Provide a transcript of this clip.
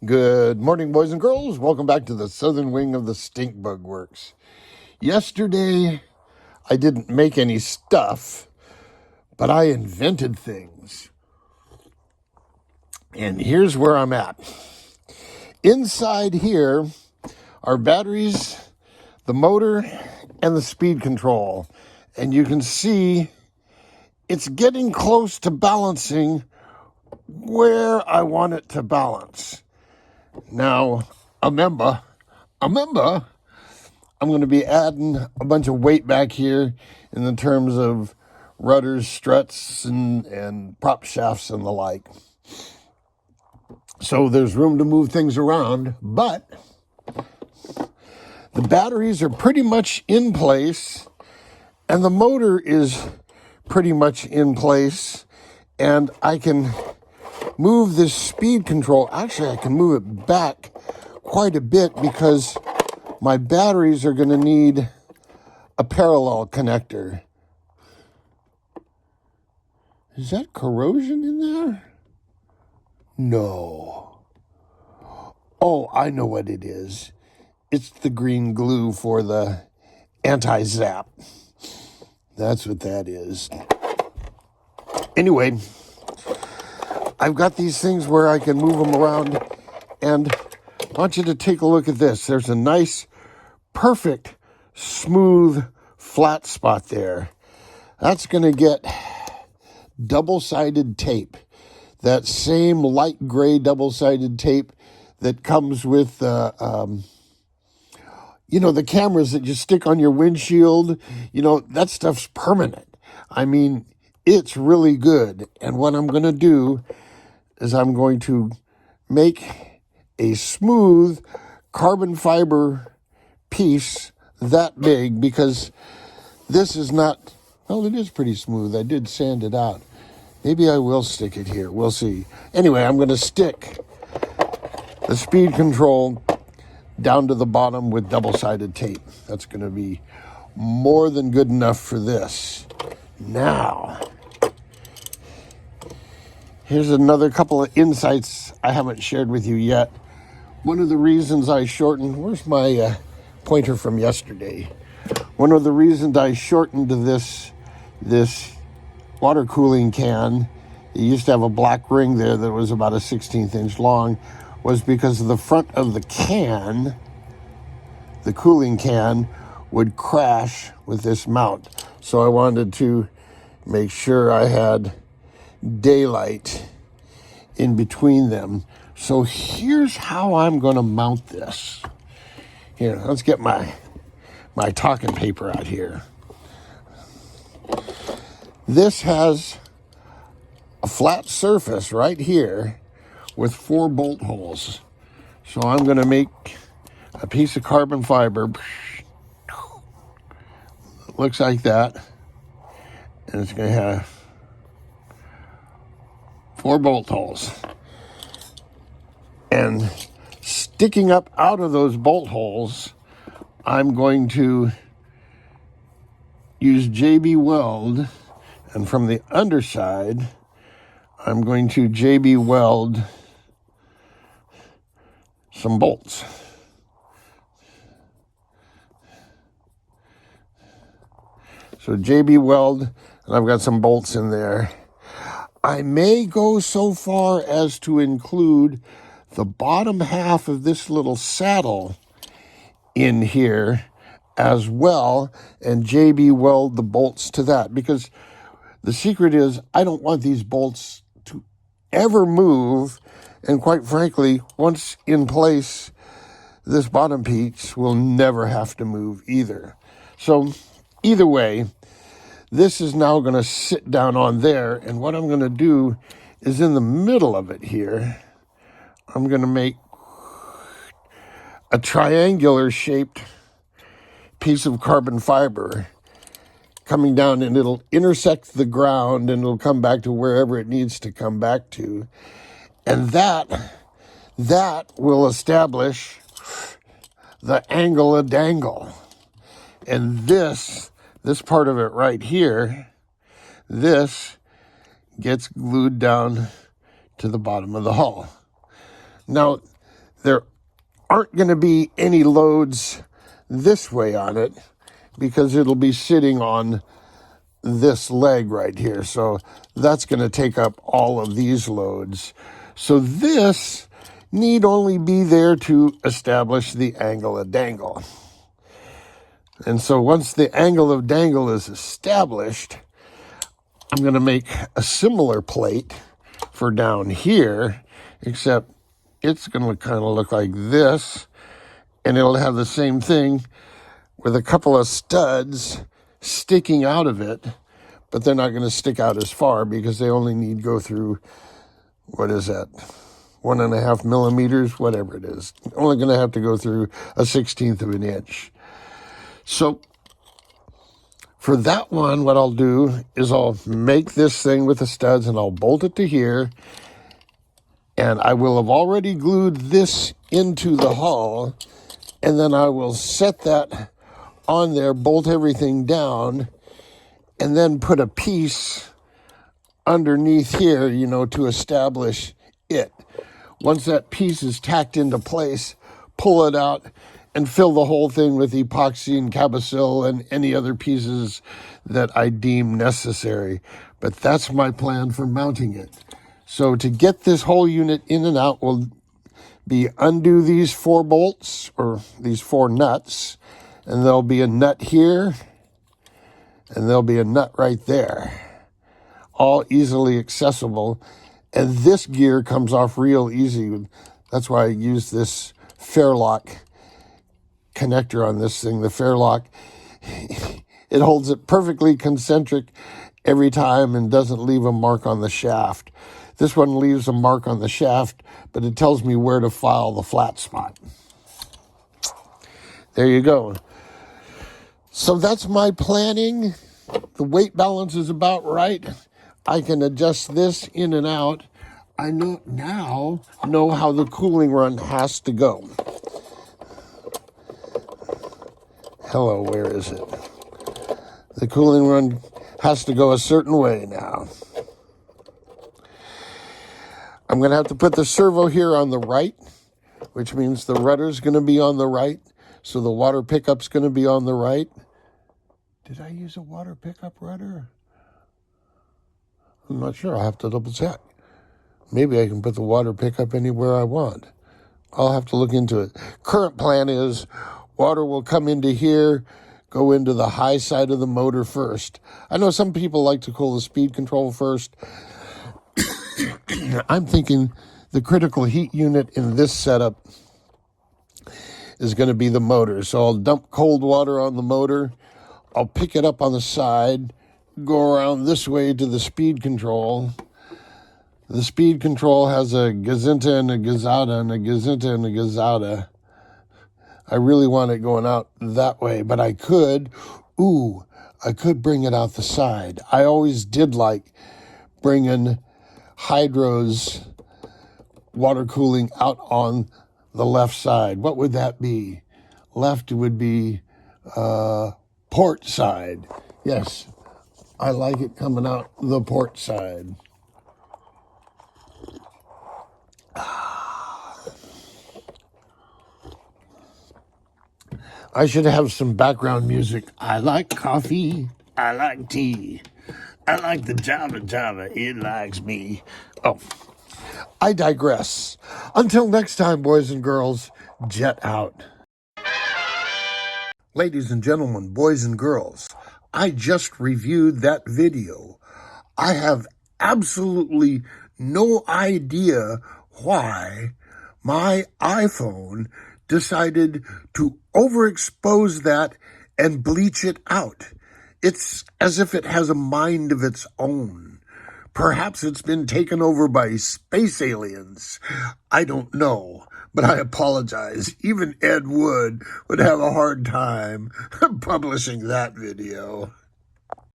Good morning, boys and girls. Welcome back to the southern wing of the Stink Bug Works. Yesterday, I didn't make any stuff, but I invented things. And here's where I'm at. Inside here are batteries, the motor, and the speed control. And you can see it's getting close to balancing where I want it to balance. Now, remember, I'm going to be adding a bunch of weight back here in the terms of rudders, struts, and prop shafts and the like. So there's room to move things around, but the batteries are pretty much in place, and the motor is pretty much in place, and I can move this speed control. Actually, I can move it back quite a bit because my batteries are going to need a parallel connector. Is that corrosion in there? No. Oh, I know what it is. It's the green glue for the anti-zap. That's what that is. Anyway, I've got these things where I can move them around, and I want you to take a look at this. There's a nice, perfect, smooth, flat spot there. That's going to get double-sided tape. That same light gray double-sided tape that comes with, the cameras that you stick on your windshield. That stuff's permanent. I mean, it's really good. And what I'm going to do is I'm going to make a smooth carbon fiber piece that big, because this is not, well, it is pretty smooth. I did sand it out. Maybe I will stick it here. We'll see. Anyway, I'm going to stick the speed control down to the bottom with double-sided tape. That's going to be more than good enough for this. Now, here's another couple of insights I haven't shared with you yet. One of the reasons I shortened, where's my pointer from yesterday? One of the reasons I shortened this water cooling can, it used to have a black ring there that was about a 16th inch long, was because of the front of the can, the cooling can, would crash with this mount. So I wanted to make sure I had daylight in between them. So here's how I'm going to mount this. Here, let's get my talking paper out here. This has a flat surface right here with 4 bolt holes. So I'm going to make a piece of carbon fiber. It looks like that. And it's going to have 4 bolt holes. And sticking up out of those bolt holes, I'm going to use JB Weld. And from the underside, I'm going to JB Weld some bolts. So JB Weld, and I've got some bolts in there. I may go so far as to include the bottom half of this little saddle in here as well, and JB Weld the bolts to that, because the secret is I don't want these bolts to ever move, and quite frankly, once in place, this bottom piece will never have to move either. So either way, this is now going to sit down on there, and what I'm going to do is in the middle of it here, I'm going to make a triangular shaped piece of carbon fiber coming down, and it'll intersect the ground, and it'll come back to wherever it needs to come back to. And that will establish the angle of dangle. And this part of it right here, this gets glued down to the bottom of the hull. Now, There aren't going to be any loads this way on it because it'll be sitting on this leg right here. So that's going to take up all of these loads. So this need only be there to establish the angle of dangle. And so once the angle of dangle is established, I'm going to make a similar plate for down here, except it's going to kind of look like this, and it'll have the same thing with a couple of studs sticking out of it, but they're not going to stick out as far because they only need go through, what is that, 1.5 millimeters, whatever it is. Only going to have to go through a 1/16 of an inch. So for that one, what I'll do is I'll make this thing with the studs and I'll bolt it to here. And I will have already glued this into the hull. And then I will set that on there, bolt everything down, and then put a piece underneath here, to establish it. Once that piece is tacked into place, pull it out and fill the whole thing with epoxy and Cabosil and any other pieces that I deem necessary. But that's my plan for mounting it. So to get this whole unit in and out will be undo these 4 bolts or these 4 nuts, and there'll be a nut here and there'll be a nut right there, all easily accessible. And this gear comes off real easy. That's why I use this Fairlock connector on this thing. The Fairlock, it holds it perfectly concentric every time and doesn't leave a mark on the shaft. This one leaves a mark on the shaft, but it tells me where to file the flat spot. There you go. So that's my planning. The weight balance is about right. I can adjust this in and out. I now know how the cooling run has to go. Hello, where is it? The cooling run has to go a certain way now. I'm going to have to put the servo here on the right, which means the rudder's going to be on the right. So the water pickup's going to be on the right. Did I use a water pickup rudder? I'm not sure. I'll have to double check. Maybe I can put the water pickup anywhere I want. I'll have to look into it. Current plan is water will come into here, go into the high side of the motor first. I know some people like to cool the speed control first. I'm thinking the critical heat unit in this setup is going to be the motor. So I'll dump cold water on the motor. I'll pick it up on the side, go around this way to the speed control. The speed control has a gazinta and a gazada and a gazinta and a gazada. I really want it going out that way, but I could bring it out the side. I always did like bringing Hydro's water cooling out on the left side. What would that be? Left would be port side. Yes, I like it coming out the port side. I should have some background music. I like coffee. I like tea. I like the Java. It likes me. Oh, I digress. Until next time, boys and girls, jet out. Ladies and gentlemen, boys and girls, I just reviewed that video. I have absolutely no idea why my iPhone decided to overexpose that and bleach it out. It's as if it has a mind of its own. Perhaps it's been taken over by space aliens. I don't know, but I apologize. Even Ed Wood would have a hard time publishing that video.